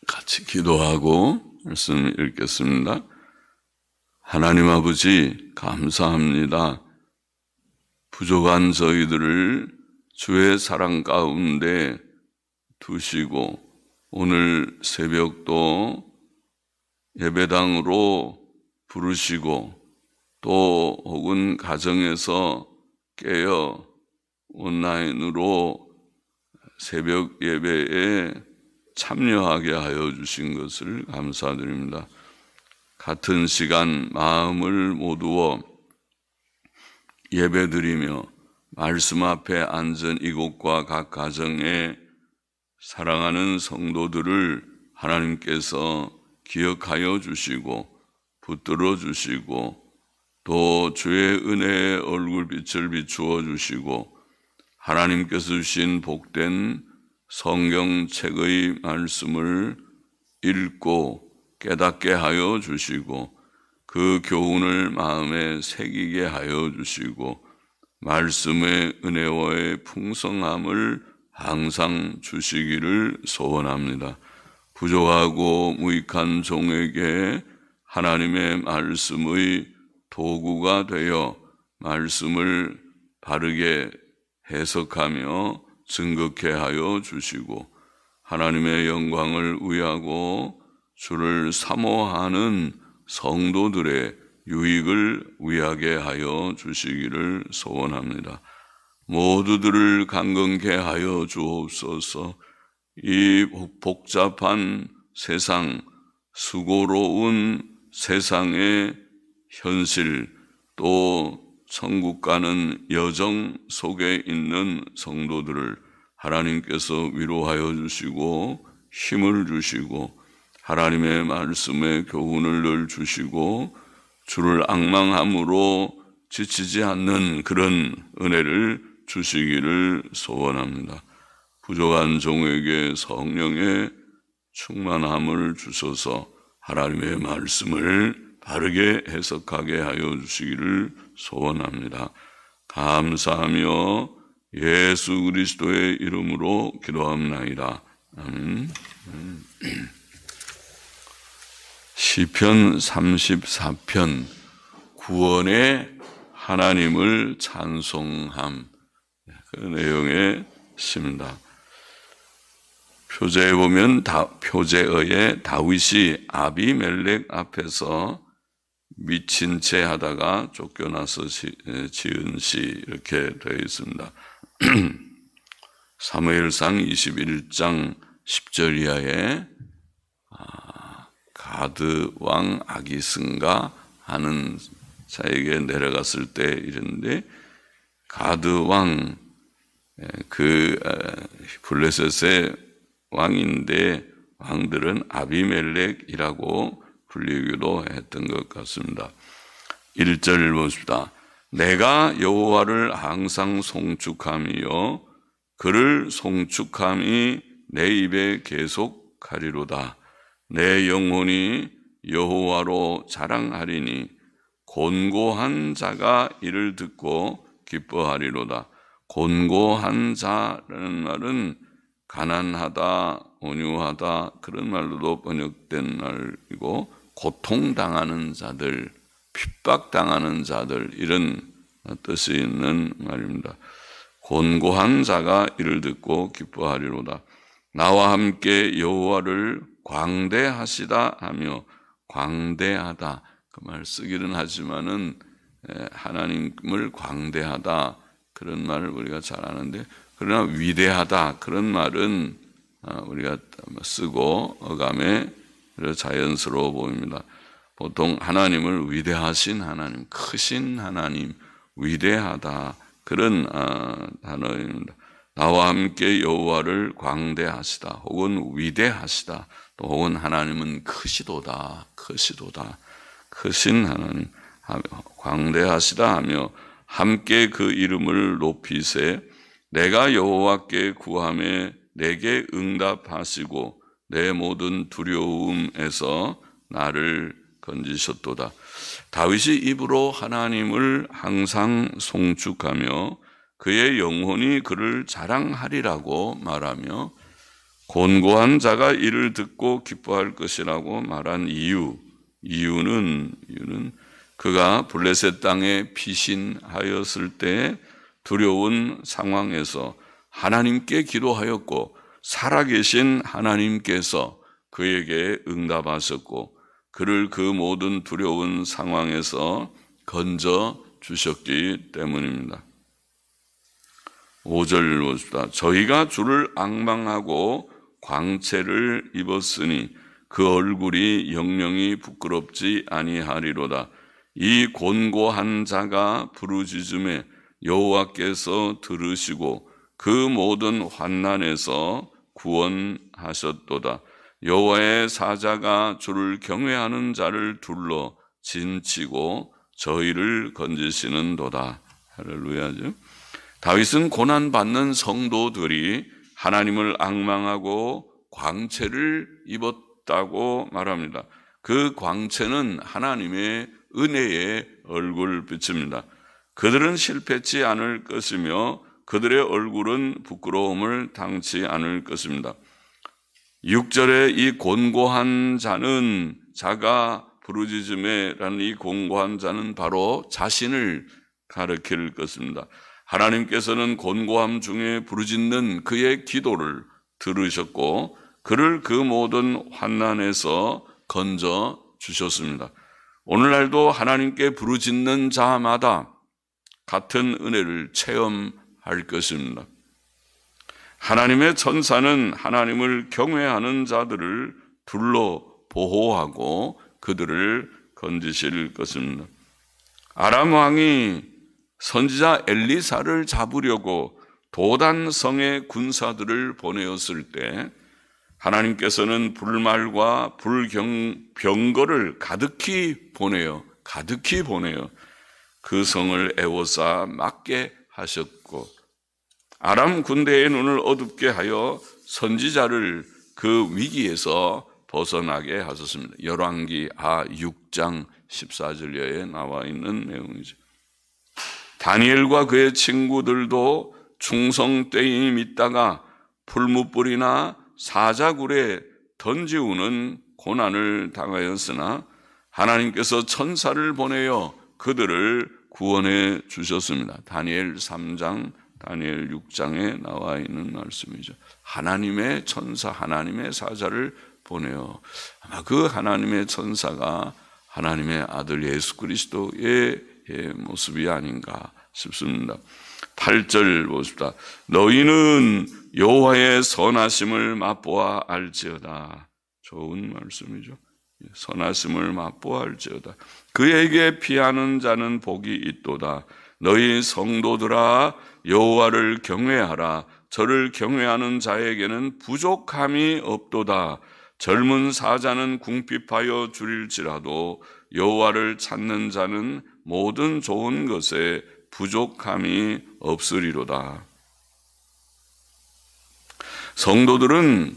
같이 기도하고 말씀 읽겠습니다. 하나님 아버지 감사합니다. 부족한 저희들을 주의 사랑 가운데 두시고 오늘 새벽도 예배당으로 부르시고 또 혹은 가정에서 깨어 온라인으로 새벽 예배에 참여하게 하여 주신 것을 감사드립니다. 같은 시간 마음을 모두어 예배드리며 말씀 앞에 앉은 이곳과 각 가정에 사랑하는 성도들을 하나님께서 기억하여 주시고 붙들어 주시고 또 주의 은혜의 얼굴빛을 비추어 주시고 하나님께서 주신 복된 성경책의 말씀을 읽고 깨닫게 하여 주시고 그 교훈을 마음에 새기게 하여 주시고 말씀의 은혜와의 풍성함을 항상 주시기를 소원합니다. 부족하고 무익한 종에게 하나님의 말씀의 도구가 되어 말씀을 바르게 해석하며 증거케 하여 주시고 하나님의 영광을 위하고 주를 사모하는 성도들의 유익을 위하게 하여 주시기를 소원합니다. 모두들을 강건케 하여 주옵소서. 이 복잡한 세상, 수고로운 세상의 현실, 또 천국 가는 여정 속에 있는 성도들을 하나님께서 위로하여 주시고 힘을 주시고 하나님의 말씀에 교훈을 늘 주시고 주를 앙망함으로 지치지 않는 그런 은혜를 주시기를 소원합니다. 부족한 종에게 성령의 충만함을 주셔서 하나님의 말씀을 바르게 해석하게 하여 주시기를 소원합니다. 감사하며 예수 그리스도의 이름으로 기도합나이다. 아멘. 시편 34편 구원의 하나님을 찬송함, 그 내용의 시입니다. 표제에 보면 표제어에 다윗이 아비멜렉 앞에서 미친 채 하다가 쫓겨나서 지은 시 이렇게 되어 있습니다. 사무엘상 21장 10절 이하에 가드 왕 아기스가 하는 자에게 내려갔을 때 이랬는데, 가드 왕 그 블레셋의 왕인데 왕들은 아비멜렉이라고 불리기도 했던 것 같습니다. 1절을 보십시다. 내가 여호와를 항상 송축하며 그를 송축함이 내 입에 계속하리로다. 내 영혼이 여호와로 자랑하리니 곤고한 자가 이를 듣고 기뻐하리로다. 곤고한 자라는 말은 가난하다, 온유하다 그런 말로도 번역된 말이고, 고통당하는 자들, 핍박당하는 자들 이런 뜻이 있는 말입니다. 곤고한 자가 이를 듣고 기뻐하리로다. 나와 함께 여호와를 광대하시다 하며, 광대하다 그 말 쓰기는 하지만은 하나님을 광대하다 그런 말을 우리가 잘 아는데, 그러나 위대하다 그런 말은 우리가 쓰고 어감에 자연스러워 보입니다. 보통 하나님을 위대하신 하나님, 크신 하나님, 위대하다 그런 단어입니다. 나와 함께 여호와를 광대하시다 혹은 위대하시다, 또 혹은 하나님은 크시도다, 크시도다, 크신 하나님, 광대하시다 하며 함께 그 이름을 높이세. 내가 여호와께 구하매 내게 응답하시고 내 모든 두려움에서 나를 건지셨도다. 다윗이 입으로 하나님을 항상 송축하며 그의 영혼이 그를 자랑하리라고 말하며, 곤고한 자가 이를 듣고 기뻐할 것이라고 말한 이유는 그가 블레셋 땅에 피신하였을 때 두려운 상황에서 하나님께 기도하였고 살아계신 하나님께서 그에게 응답하셨고 그를 그 모든 두려운 상황에서 건져 주셨기 때문입니다. 5절 봅시다. 저희가 주를 앙망하고 광채를 입었으니 그 얼굴이 영영이 부끄럽지 아니하리로다. 이 곤고한 자가 부르짖음에 여호와께서 들으시고 그 모든 환난에서 구원하셨도다. 여호와의 사자가 주를 경외하는 자를 둘러 진치고 저희를 건지시는도다. 할렐루야죠. 다윗은 고난받는 성도들이 하나님을 앙망하고 광채를 입었다고 말합니다. 그 광채는 하나님의 은혜의 얼굴빛입니다. 그들은 실패치 않을 것이며 그들의 얼굴은 부끄러움을 당치 않을 것입니다. 6절에 이 곤고한 자는 자가 부르짖음에라는 이 곤고한 자는 바로 자신을 가리킬 것입니다. 하나님께서는 곤고함 중에 부르짖는 그의 기도를 들으셨고 그를 그 모든 환난에서 건져 주셨습니다. 오늘날도 하나님께 부르짖는 자마다 같은 은혜를 체험할 것입니다. 하나님의 천사는 하나님을 경외하는 자들을 둘러 보호하고 그들을 건지실 것입니다. 아람 왕이 선지자 엘리사를 잡으려고 도단성의 군사들을 보내었을 때 하나님께서는 불말과 병거를 가득히 보내어 그 성을 에워싸 막게 하셨고 아람 군대의 눈을 어둡게 하여 선지자를 그 위기에서 벗어나게 하셨습니다. 열왕기 6장 14절에 나와 있는 내용이죠. 다니엘과 그의 친구들도 충성되이 믿다가 풀무불이나 사자굴에 던지우는 고난을 당하였으나 하나님께서 천사를 보내어 그들을 구원해 주셨습니다. 다니엘 3장, 다니엘 6장에 나와 있는 말씀이죠. 하나님의 천사, 하나님의 사자를 보내어 아마 그 하나님의 천사가 하나님의 아들 예수 그리스도의 모습이 아닌가 싶습니다. 8절 보십시다. 너희는 여호와의 선하심을 맛보아 알지어다. 좋은 말씀이죠. 선하심을 맛보아 알지어다. 그에게 피하는 자는 복이 있도다. 너희 성도들아 여호와를 경외하라. 저를 경외하는 자에게는 부족함이 없도다. 젊은 사자는 궁핍하여 줄일지라도 여호와를 찾는 자는 모든 좋은 것에 부족함이 없으리로다. 성도들은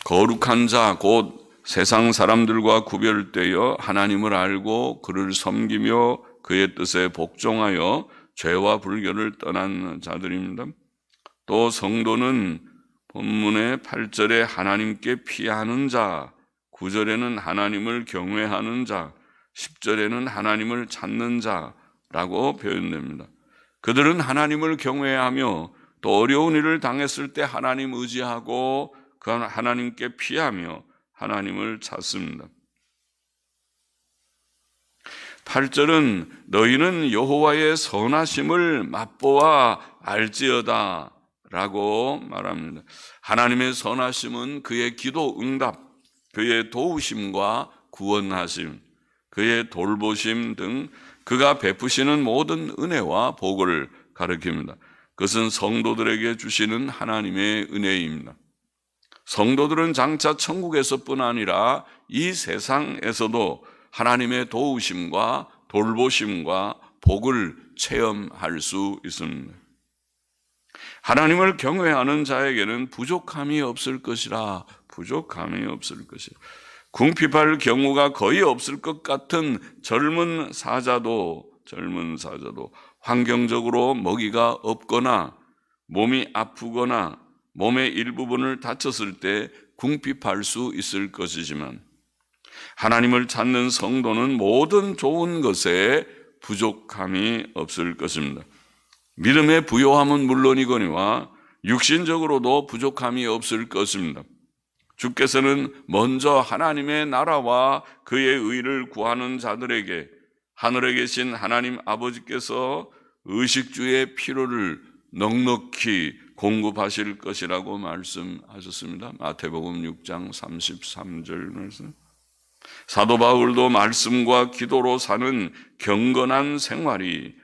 거룩한 자, 곧 세상 사람들과 구별되어 하나님을 알고 그를 섬기며 그의 뜻에 복종하여 죄와 불결을 떠난 자들입니다. 또 성도는 본문의 8절에 하나님께 피하는 자, 9절에는 하나님을 경외하는 자, 10절에는 하나님을 찾는 자라고 표현됩니다. 그들은 하나님을 경외하며 또 어려운 일을 당했을 때 하나님 의지하고 그 하나님께 피하며 하나님을 찾습니다. 8절은 너희는 여호와의 선하심을 맛보아 알지어다 라고 말합니다. 하나님의 선하심은 그의 기도 응답, 그의 도우심과 구원하심, 그의 돌보심 등 그가 베푸시는 모든 은혜와 복을 가리킵니다. 그것은 성도들에게 주시는 하나님의 은혜입니다. 성도들은 장차 천국에서뿐 아니라 이 세상에서도 하나님의 도우심과 돌보심과 복을 체험할 수 있습니다. 하나님을 경외하는 자에게는 부족함이 없을 것이라. 부족함이 없을 것이라. 궁핍할 경우가 거의 없을 것 같은 젊은 사자도 환경적으로 먹이가 없거나 몸이 아프거나 몸의 일부분을 다쳤을 때 궁핍할 수 있을 것이지만 하나님을 찾는 성도는 모든 좋은 것에 부족함이 없을 것입니다. 믿음의 부요함은 물론이거니와 육신적으로도 부족함이 없을 것입니다. 주께서는 먼저 하나님의 나라와 그의 의를 구하는 자들에게 하늘에 계신 하나님 아버지께서 의식주의 필요를 넉넉히 공급하실 것이라고 말씀하셨습니다. 마태복음 6장 33절 말씀. 사도 바울도 말씀과 기도로 사는 경건한 생활이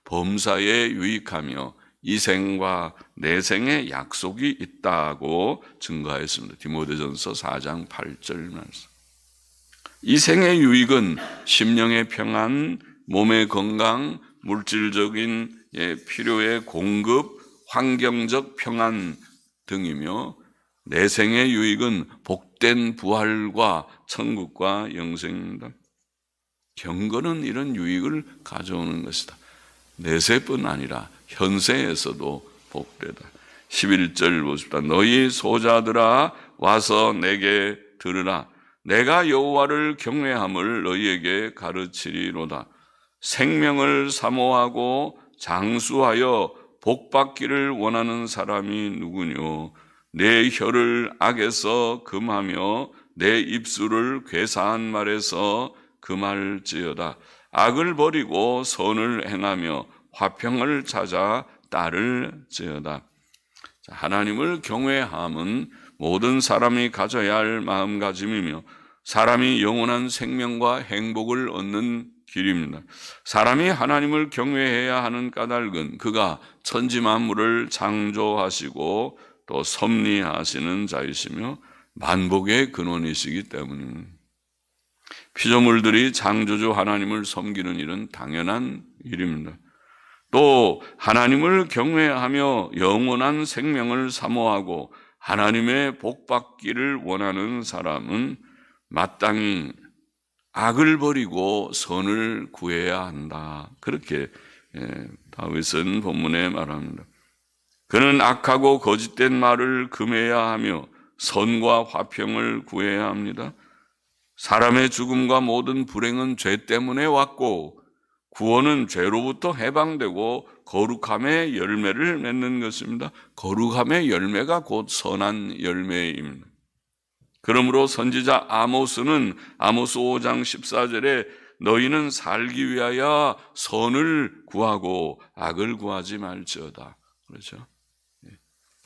범사에 유익하며 이 생과 내생의 약속이 있다고 증거했습니다. 디모데전서 4장 8절 말씀. 이 생의 유익은 심령의 평안, 몸의 건강, 물질적인 필요의 공급, 환경적 평안 등이며 내생의 유익은 복된 부활과 천국과 영생입니다. 경건은 이런 유익을 가져오는 것이다. 내세뿐 아니라 현세에서도 복되다. 11절 보십시다. 너희 소자들아 와서 내게 들으라. 내가 여호와를 경외함을 너희에게 가르치리로다. 생명을 사모하고 장수하여 복받기를 원하는 사람이 누구뇨? 내 혀를 악에서 금하며 내 입술을 괴사한 말에서 금할지어다. 악을 버리고 선을 행하며 화평을 찾아 따를지어다. 하나님을 경외함은 모든 사람이 가져야 할 마음가짐이며 사람이 영원한 생명과 행복을 얻는 길입니다. 사람이 하나님을 경외해야 하는 까닭은 그가 천지 만물을 창조하시고 또 섭리하시는 자이시며 만복의 근원이시기 때문입니다. 피조물들이 창조주 하나님을 섬기는 일은 당연한 일입니다. 또 하나님을 경외하며 영원한 생명을 사모하고 하나님의 복받기를 원하는 사람은 마땅히 악을 버리고 선을 구해야 한다. 그렇게 다윗은 본문에 말합니다. 그는 악하고 거짓된 말을 금해야 하며 선과 화평을 구해야 합니다. 사람의 죽음과 모든 불행은 죄 때문에 왔고 구원은 죄로부터 해방되고 거룩함의 열매를 맺는 것입니다. 거룩함의 열매가 곧 선한 열매입니다. 그러므로 선지자 아모스는 아모스 5장 14절에 너희는 살기 위하여 선을 구하고 악을 구하지 말지어다. 그렇죠?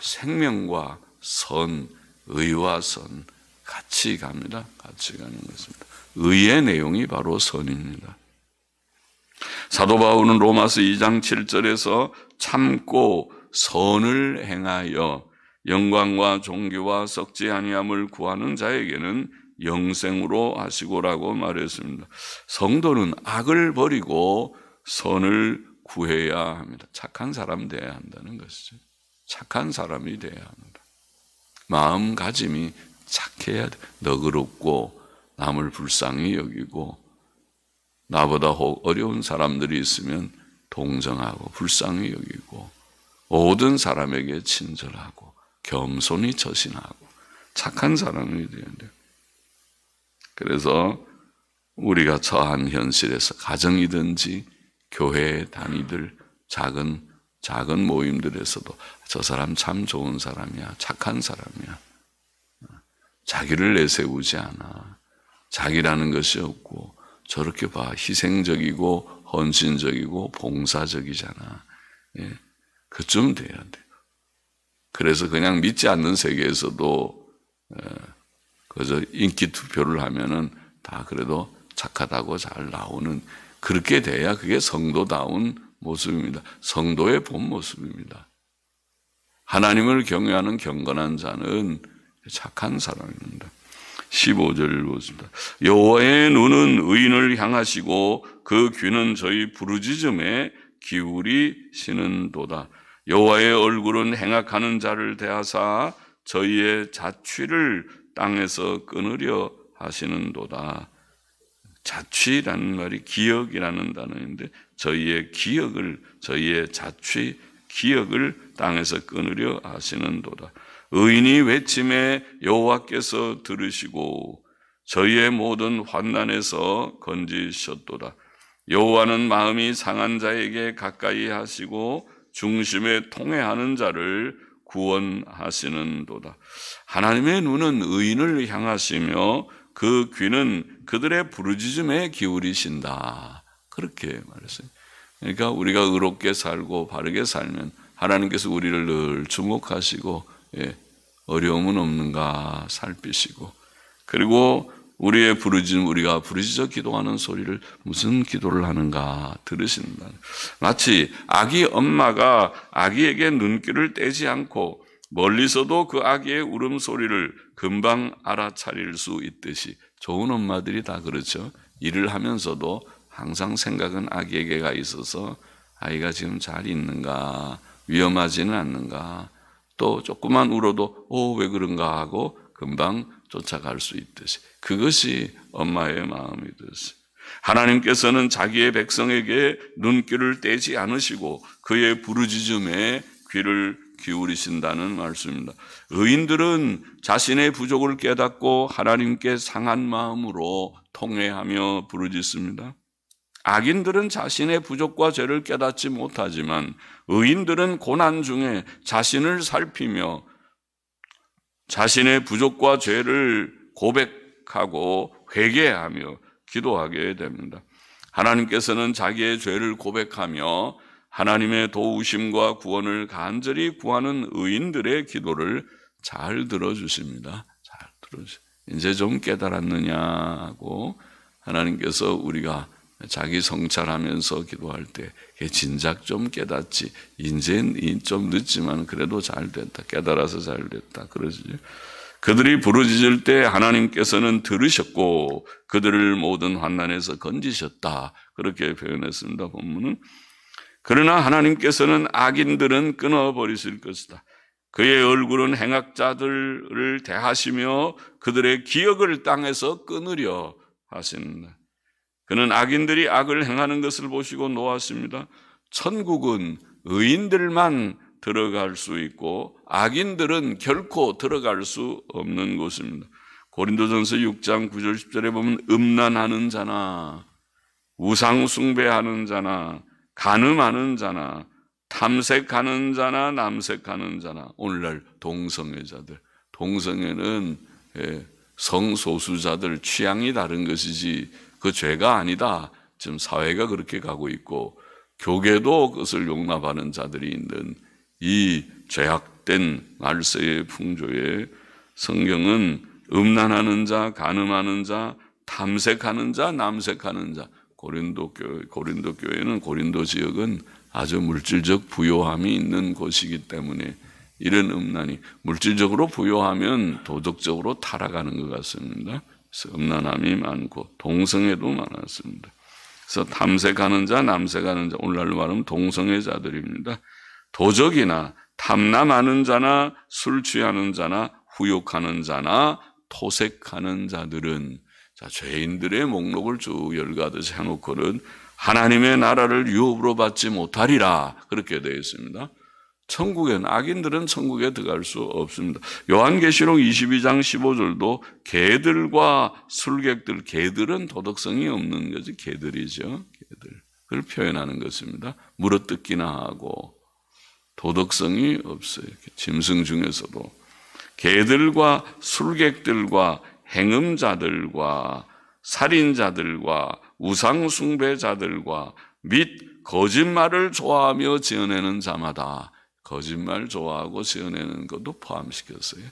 생명과 선, 의와 선 같이 갑니다. 같이 가는 것입니다. 의의 내용이 바로 선입니다. 사도 바울은 로마서 2장 7절에서 참고 선을 행하여 영광과 존귀와 썩지 아니함을 구하는 자에게는 영생으로 하시고라고 말했습니다. 성도는 악을 버리고 선을 구해야 합니다. 착한 사람 되어야 한다는 것이죠. 착한 사람이 되어야 합니다. 마음가짐이 착해야 돼. 너그럽고 남을 불쌍히 여기고 나보다 어려운 사람들이 있으면 동정하고 불쌍히 여기고 모든 사람에게 친절하고 겸손히 처신하고 착한 사람이 되어야 돼요. 그래서 우리가 처한 현실에서 가정이든지 교회 다니들 작은 모임들에서도 저 사람 참 좋은 사람이야, 착한 사람이야. 자기를 내세우지 않아. 자기라는 것이 없고 저렇게 봐 희생적이고 헌신적이고 봉사적이잖아. 그쯤 돼야 돼. 그래서 그냥 믿지 않는 세계에서도 그저 인기 투표를 하면은 다 그래도 착하다고 잘 나오는 그렇게 돼야 그게 성도다운 모습입니다. 성도의 본 모습입니다. 하나님을 경외하는 경건한 자는 착한 사람입니다. 15절 보십니다. 여호와의 눈은 의인을 향하시고 그 귀는 저희 부르짖음에 기울이시는도다. 여호와의 얼굴은 행악하는 자를 대하사 저희의 자취를 땅에서 끊으려 하시는도다. 자취라는 말이 기억이라는 단어인데 저희의 기억을 저희의 자취 기억을 땅에서 끊으려 하시는도다. 의인이 외침에 여호와께서 들으시고 저희의 모든 환난에서 건지셨도다. 여호와는 마음이 상한 자에게 가까이 하시고 중심에 통회하는 자를 구원하시는도다. 하나님의 눈은 의인을 향하시며 그 귀는 그들의 부르짖음에 기울이신다. 그렇게 말했어요. 그러니까 우리가 의롭게 살고 바르게 살면 하나님께서 우리를 늘 주목하시고 어려움은 없는가 살피시고, 그리고 우리의 부르짖음, 우리가 부르짖어 기도하는 소리를 무슨 기도를 하는가 들으신다. 마치 아기 엄마가 아기에게 눈길을 떼지 않고 멀리서도 그 아기의 울음소리를 금방 알아차릴 수 있듯이, 좋은 엄마들이 다 그렇죠. 일을 하면서도 항상 생각은 아기에게 가 있어서 아이가 지금 잘 있는가, 위험하지는 않는가, 또 조금만 울어도 왜 그런가 하고 금방 쫓아갈 수 있듯이, 그것이 엄마의 마음이듯이 하나님께서는 자기의 백성에게 눈길을 떼지 않으시고 그의 부르짖음에 귀를 기울이신다는 말씀입니다. 의인들은 자신의 부족을 깨닫고 하나님께 상한 마음으로 통회하며 부르짖습니다. 악인들은 자신의 부족과 죄를 깨닫지 못하지만 의인들은 고난 중에 자신을 살피며 자신의 부족과 죄를 고백하고 회개하며 기도하게 됩니다. 하나님께서는 자기의 죄를 고백하며 하나님의 도우심과 구원을 간절히 구하는 의인들의 기도를 잘 들어주십니다. 잘 들어주십니다. 이제 좀 깨달았느냐 하고 하나님께서 우리가 자기 성찰하면서 기도할 때 진작 좀 깨닫지, 이제는 좀 늦지만 그래도 잘 됐다, 깨달아서 잘 됐다 그러지. 그들이 부르짖을 때 하나님께서는 들으셨고 그들을 모든 환난에서 건지셨다, 그렇게 표현했습니다. 본문은. 그러나 하나님께서는 악인들은 끊어버리실 것이다. 그의 얼굴은 행악자들을 대하시며 그들의 기억을 땅에서 끊으려 하신다. 그는 악인들이 악을 행하는 것을 보시고 노하십니다. 천국은 의인들만 들어갈 수 있고 악인들은 결코 들어갈 수 없는 곳입니다. 고린도전서 6장 9절 10절에 보면 음란하는 자나 우상 숭배하는 자나 간음하는 자나 탐색하는 자나 남색하는 자나, 오늘날 동성애자들, 동성애는 성소수자들 취향이 다른 것이지 그 죄가 아니다. 지금 사회가 그렇게 가고 있고 교계도 그것을 용납하는 자들이 있는 이 죄악된 말세의 풍조에 성경은 음란하는 자, 간음하는 자, 탐색하는 자, 남색하는 자, 고린도 교회는, 고린도 지역은 아주 물질적 부요함이 있는 곳이기 때문에 이런 음란이, 물질적으로 부요하면 도덕적으로 타락하는 것 같습니다. 그래서 음란함이 많고 동성애도 많았습니다. 그래서 탐색하는 자, 남색하는 자, 오늘날로 말하면 동성애자들입니다. 도적이나 탐남하는 자나 술 취하는 자나 후욕하는 자나 토색하는 자들은, 자, 죄인들의 목록을 쭉 열가듯이 해놓고는 하나님의 나라를 유업으로 받지 못하리라, 그렇게 되어 있습니다. 천국에는, 악인들은 천국에 들어갈 수 없습니다. 요한계시록 22장 15절도 개들과 술객들, 개들은 도덕성이 없는 거지, 개들이죠. 개들. 그걸 표현하는 것입니다. 물어뜯기나 하고 도덕성이 없어요. 짐승 중에서도 개들과 술객들과 행음자들과 살인자들과 우상숭배자들과 및 거짓말을 좋아하며 지어내는 자마다, 거짓말 좋아하고 지어내는 것도 포함시켰어요.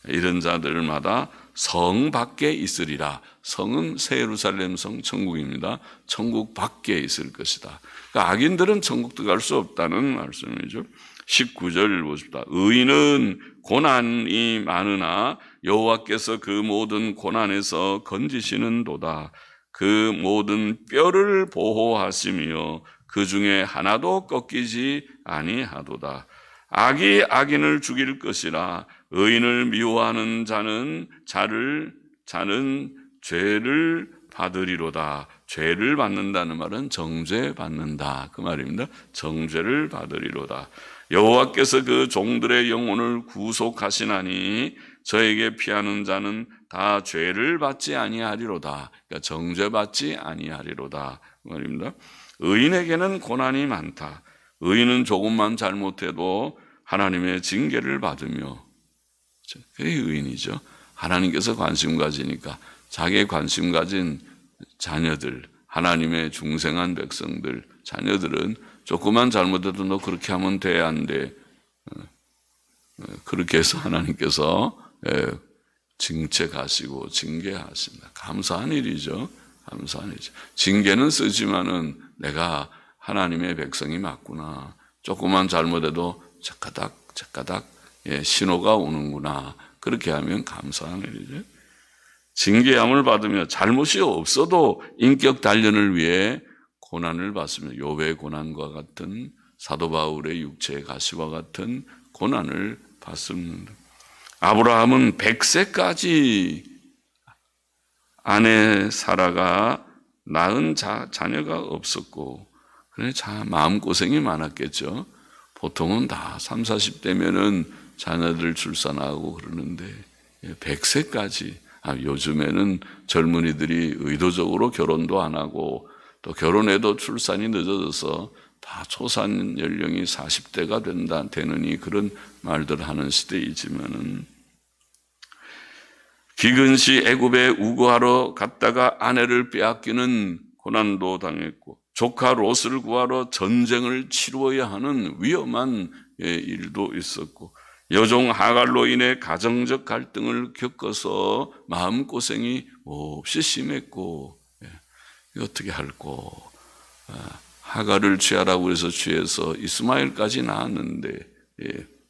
이런 자들마다 성 밖에 있으리라. 성은 새 예루살렘 성, 천국입니다. 천국 밖에 있을 것이다. 그러니까 악인들은 천국 들어갈 수 없다는 말씀이죠. 19절 보십시다. 의인은 고난이 많으나 여호와께서 그 모든 고난에서 건지시는도다. 그 모든 뼈를 보호하시며 그 중에 하나도 꺾이지 아니하도다. 악이 악인을 죽일 것이라. 의인을 미워하는 자는 죄를 받으리로다. 죄를 받는다는 말은 정죄 받는다, 그 말입니다. 정죄를 받으리로다. 여호와께서 그 종들의 영혼을 구속하시나니 저에게 피하는 자는 다 죄를 받지 아니하리로다. 그러니까 정죄받지 아니하리로다 말입니다. 의인에게는 고난이 많다. 의인은 조금만 잘못해도 하나님의 징계를 받으며, 그게 의인이죠. 하나님께서 관심 가지니까 자기의 관심 가진 자녀들, 하나님의 중생한 백성들, 자녀들은 조금만 잘못해도 너 그렇게 하면 돼, 안 돼. 그렇게 해서 하나님께서 징책하시고 징계하십니다. 감사한 일이죠. 감사한 일이죠. 징계는 쓰지만은 내가 하나님의 백성이 맞구나. 조금만 잘못해도 작가닥 신호가 오는구나. 그렇게 하면 감사한 일이죠. 징계함을 받으며 잘못이 없어도 인격 단련을 위해 고난을 받습니다. 욥의 고난과 같은, 사도 바울의 육체의 가시와 같은 고난을 받습니다. 아브라함은 100세까지 아내 사라가 낳은 자녀가 없었고, 그래 마음고생이 많았겠죠. 보통은 다 30, 40대면은 자녀들 출산하고 그러는데 100세까지, 요즘에는 젊은이들이 의도적으로 결혼도 안 하고 또 결혼해도 출산이 늦어져서 다 초산 연령이 40대가 되느니 그런 말들 하는 시대이지만은, 기근시 애굽에 우거하러 갔다가 아내를 빼앗기는 고난도 당했고, 조카 롯을 구하러 전쟁을 치루어야 하는 위험한 일도 있었고, 여종 하갈로 인해 가정적 갈등을 겪어서 마음고생이 몹시 심했고, 어떻게 할꼬. 하갈을 취하라고 해서 취해서 이스마엘까지 낳았는데,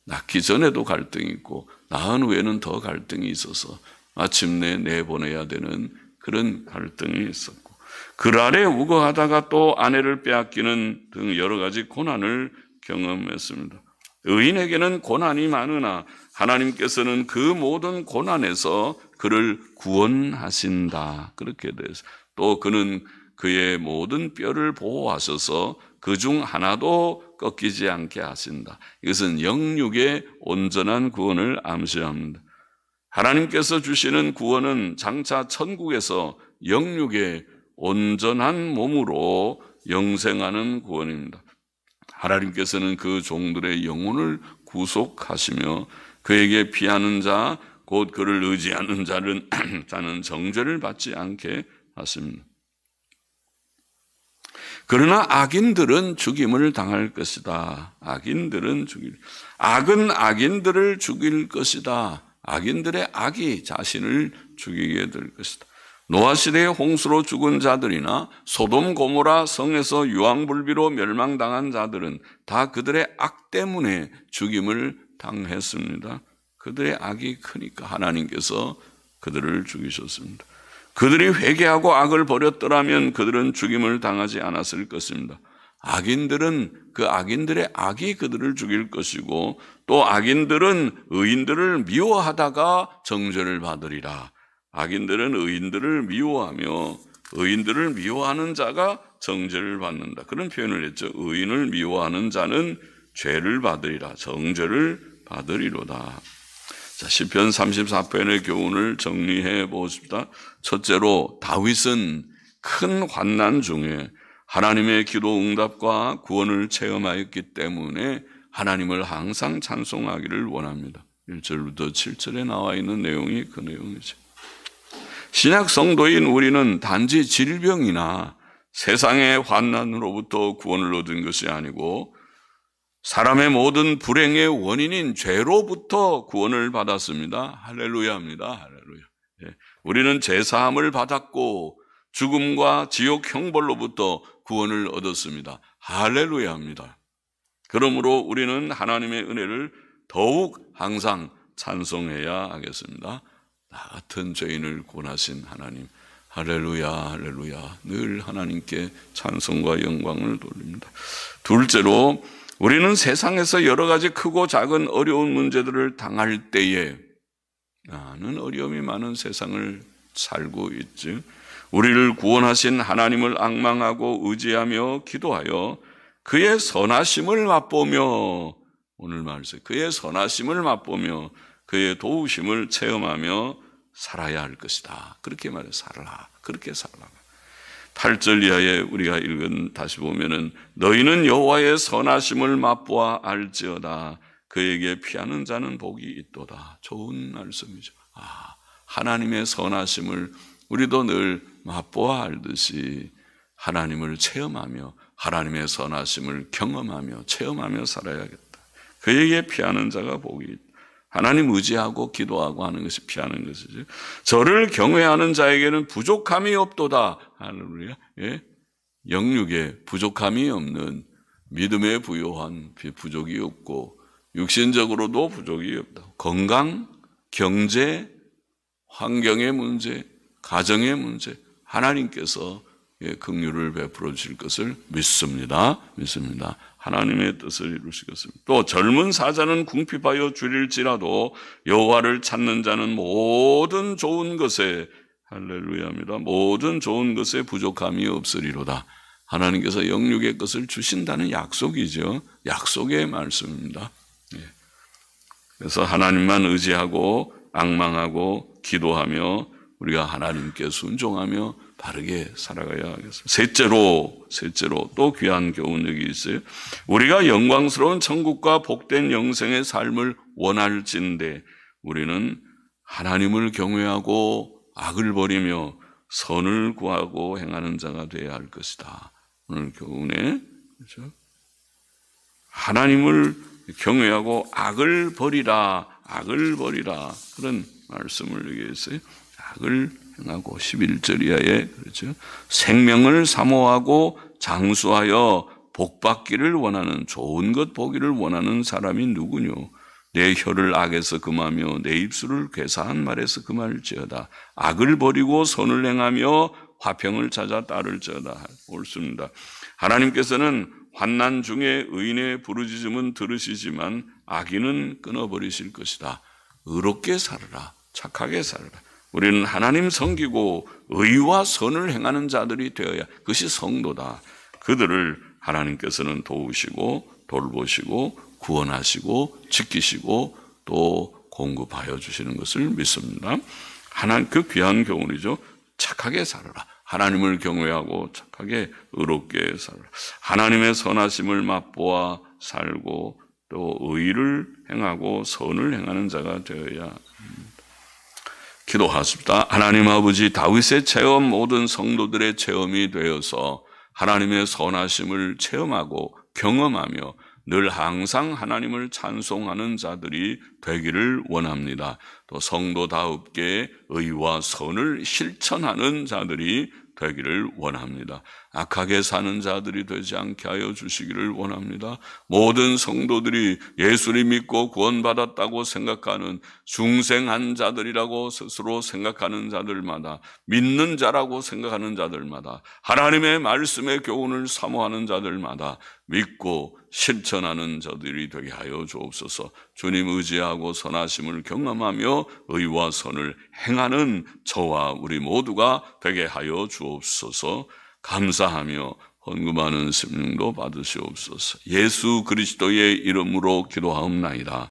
낳기 전에도 갈등이 있고 낳은 후에는 더 갈등이 있어서 마침내 내보내야 되는 그런 갈등이 있었고, 그랄에 우거하다가 또 아내를 빼앗기는 등 여러 가지 고난을 경험했습니다. 의인에게는 고난이 많으나 하나님께서는 그 모든 고난에서 그를 구원하신다. 그렇게 돼서 또 그는 그의 모든 뼈를 보호하셔서 그중 하나도 꺾이지 않게 하신다. 이것은 영육의 온전한 구원을 암시합니다. 하나님께서 주시는 구원은 장차 천국에서 영육의 온전한 몸으로 영생하는 구원입니다. 하나님께서는 그 종들의 영혼을 구속하시며 그에게 피하는 자, 곧 그를 의지하는 자는 정죄를 받지 않게 하십니다. 그러나 악인들은 죽임을 당할 것이다. 악은 악인들을 죽일 것이다. 악인들의 악이 자신을 죽이게 될 것이다. 노아 시대의 홍수로 죽은 자들이나 소돔 고모라 성에서 유황불비로 멸망당한 자들은 다 그들의 악 때문에 죽임을 당했습니다. 그들의 악이 크니까 하나님께서 그들을 죽이셨습니다. 그들이 회개하고 악을 버렸더라면 그들은 죽임을 당하지 않았을 것입니다. 그 악인들의 악이 그들을 죽일 것이고, 또 악인들은 의인들을 미워하다가 정죄를 받으리라. 악인들은 의인들을 미워하며 의인들을 미워하는 자가 정죄를 받는다. 그런 표현을 했죠. 의인을 미워하는 자는 죄를 받으리라. 정죄를 받으리로다. 자, 시편 34편의 교훈을 정리해 보십시다. 첫째로, 다윗은 큰 환난 중에 하나님의 기도 응답과 구원을 체험하였기 때문에 하나님을 항상 찬송하기를 원합니다. 1절부터 7절에 나와 있는 내용이 그 내용이죠. 신약 성도인 우리는 단지 질병이나 세상의 환난으로부터 구원을 얻은 것이 아니고 사람의 모든 불행의 원인인 죄로부터 구원을 받았습니다. 할렐루야입니다. 할렐루야. 우리는 죄사함을 받았고 죽음과 지옥 형벌로부터 구원을 얻었습니다. 할렐루야입니다. 그러므로 우리는 하나님의 은혜를 더욱 항상 찬송해야 하겠습니다. 나 같은 죄인을 구원하신 하나님, 할렐루야, 할렐루야. 늘 하나님께 찬송과 영광을 돌립니다. 둘째로, 우리는 세상에서 여러 가지 크고 작은 어려운 문제들을 당할 때에, 나는 어려움이 많은 세상을 살고 있지, 우리를 구원하신 하나님을 앙망하고 의지하며 기도하여 그의 선하심을 맛보며 오늘 말씀 그의 선하심을 맛보며 그의 도우심을 체험하며 살아야 할 것이다. 그렇게 말해 살아라. 그렇게 살아라. 8절 이하에 우리가 읽은 다시 보면은 너희는 여호와의 선하심을 맛보아 알지어다. 그에게 피하는 자는 복이 있도다. 좋은 말씀이죠. 하나님의 선하심을 우리도 늘 맛보아 알듯이 하나님을 체험하며 하나님의 선하심을 경험하며 체험하며 살아야겠다. 그에게 피하는 자가 복이 있다. 하나님 의지하고 기도하고 하는 것이 피하는 것이죠. 저를 경외하는 자에게는 부족함이 없도다. 할렐루야. 예? 영육에 부족함이 없는 믿음에 부요한 부족이 없고 육신적으로도 부족이 없다. 건강, 경제, 환경의 문제, 가정의 문제 하나님께서 긍휼을 베풀어 주실 것을 믿습니다. 하나님의 뜻을 이루시겠습니다. 또 젊은 사자는 궁핍하여 줄일지라도 여호와를 찾는 자는 모든 좋은 것에 할렐루야입니다. 모든 좋은 것에 부족함이 없으리로다. 하나님께서 영육의 것을 주신다는 약속이죠. 약속의 말씀입니다. 그래서 하나님만 의지하고 앙망하고 기도하며 우리가 하나님께 순종하며 바르게 살아가야 하겠습니다. 셋째로 또 귀한 교훈이 있어요. 우리가 영광스러운 천국과 복된 영생의 삶을 원할진대 우리는 하나님을 경외하고 악을 버리며 선을 구하고 행하는 자가 되어야 할 것이다. 오늘 교훈에 그렇죠? 하나님을 경외하고 악을 버리라 그런 말씀을 여기 했어요. 악을 행하고 11절 이하에 그렇죠. 생명을 사모하고 장수하여 복받기를 원하는 좋은 것 보기를 원하는 사람이 누구뇨? 내 혀를 악에서 금하며 내 입술을 괴사한 말에서 금할지어다. 악을 버리고 선을 행하며 화평을 찾아 따를지어다. 옳습니다. 하나님께서는 환난 중에 의인의 부르짖음은 들으시지만 악인은 끊어버리실 것이다. 의롭게 살아라. 착하게 살아라. 우리는 하나님 섬기고 의와 선을 행하는 자들이 되어야 그것이 성도다. 그들을 하나님께서는 도우시고 돌보시고 구원하시고 지키시고 또 공급하여 주시는 것을 믿습니다. 하나님 그 귀한 교훈이죠. 착하게 살아라. 하나님을 경외하고 착하게 의롭게 살아라. 하나님의 선하심을 맛보아 살고 또 의를 행하고 선을 행하는 자가 되어야 합니다. 기도하십시다. 하나님 아버지 다윗의 체험 모든 성도들의 체험이 되어서 하나님의 선하심을 체험하고 경험하며 늘 항상 하나님을 찬송하는 자들이 되기를 원합니다. 또 성도다웁게 의와 선을 실천하는 자들이 되기를 원합니다. 악하게 사는 자들이 되지 않게 하여 주시기를 원합니다. 모든 성도들이 예수를 믿고 구원받았다고 생각하는 중생한 자들이라고 스스로 생각하는 자들마다 믿는 자라고 생각하는 자들마다 하나님의 말씀의 교훈을 사모하는 자들마다 믿고 실천하는 자들이 되게 하여 주옵소서. 주님 의지하고 선하심을 경험하며 의와 선을 행하는 저와 우리 모두가 되게 하여 주옵소서. 감사하며 헌금하는 심령도 받으시옵소서. 예수 그리스도의 이름으로 기도하옵나이다.